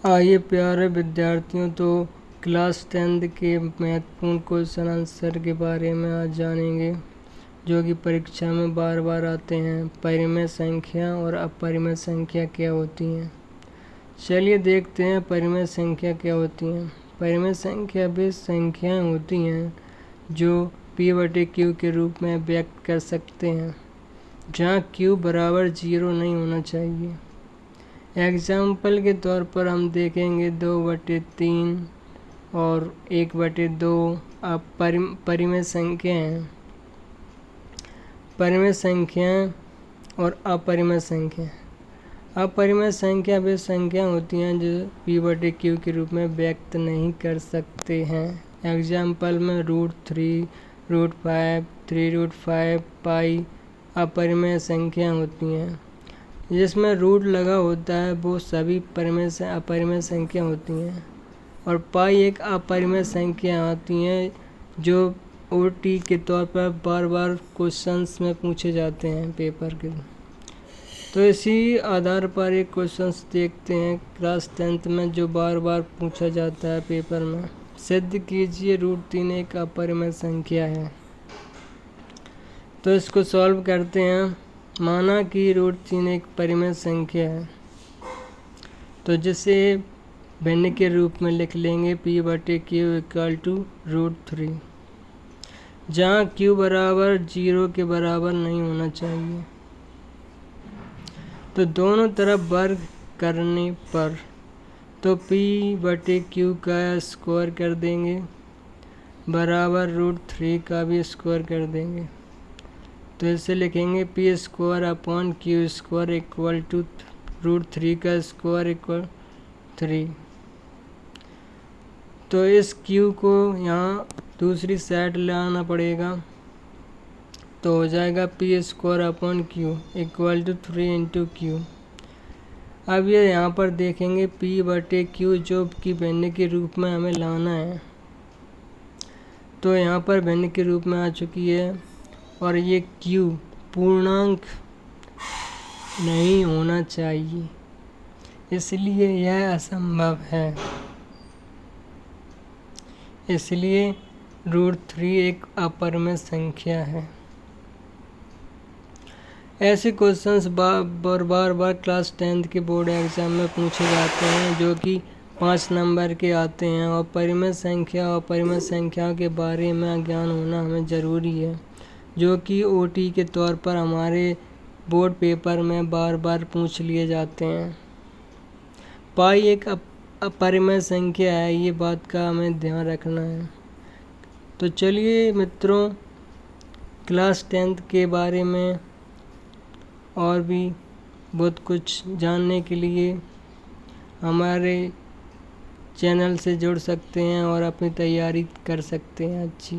आइए प्यारे विद्यार्थियों, तो क्लास 10 के महत्वपूर्ण क्वेश्चन आंसर के बारे में आज जानेंगे, जो कि परीक्षा में बार बार आते हैं। परिमेय संख्या और अपरिमेय संख्या क्या होती हैं। चलिए देखते हैं परिमेय संख्या क्या होती हैं। परिमेय संख्या वे संख्याएं होती हैं जो p/q के रूप में व्यक्त कर सकते हैं, जहाँ q बराबर 0 नहीं होना चाहिए। एग्जाम्पल के तौर पर हम देखेंगे 2/3 और 1/2 परिमेय संख्या हैं। परिमेय संख्याएं और अपरिमेय संख्या। अपरिमेय संख्या वे संख्या होती हैं जो p/q के रूप में व्यक्त नहीं कर सकते हैं। एग्जाम्पल में √3, √5, 3√5, पाई अपरिमेय संख्या होती हैं। जिसमें रूट लगा होता है वो सभी परिमेय से अपरिमेय संख्या होती हैं। और पाई एक अपरिमेय संख्या होती हैं जो ओटी के तौर पर बार बार क्वेश्चंस में पूछे जाते हैं पेपर के। तो इसी आधार पर एक क्वेश्चंस देखते हैं क्लास 10th में जो बार बार पूछा जाता है पेपर में। सिद्ध कीजिए √3 एक अपरिमेय संख्या है। तो इसको सॉल्व करते हैं। माना कि √3 एक परिमेय संख्या है, तो जिसे भिन्न के रूप में लिख लेंगे p/q = √3, जहाँ q बराबर 0 के बराबर नहीं होना चाहिए। तो दोनों तरफ वर्ग करने पर तो p/q का स्क्वायर कर देंगे बराबर √3 का भी स्क्वायर कर देंगे। तो इसे लिखेंगे p² / q² = √3 का स्क्वायर = 3। तो इस q को यहाँ दूसरी साइड लाना पड़ेगा, तो हो जाएगा p² / q = 3 × q। अब ये यहाँ पर देखेंगे p/q जो कि भिन्न के रूप में हमें लाना है, तो यहाँ पर भिन्न के रूप में आ चुकी है। और ये q पूर्णांक नहीं होना चाहिए, इसलिए यह असंभव है। इसलिए √3 एक अपरिमेय संख्या है। ऐसे क्वेश्चंस बार क्लास 10th के बोर्ड एग्जाम में पूछे जाते हैं, जो कि 5 नंबर के आते हैं। और परिमेय संख्या और अपरिमेय संख्या के बारे में ज्ञान होना हमें ज़रूरी है, जो कि ओटी के तौर पर हमारे बोर्ड पेपर में बार बार पूछ लिए जाते हैं। पाई एक अपरिमेय संख्या है, ये बात का हमें ध्यान रखना है। तो चलिए मित्रों, क्लास 10th के बारे में और भी बहुत कुछ जानने के लिए हमारे चैनल से जुड़ सकते हैं और अपनी तैयारी कर सकते हैं अच्छी।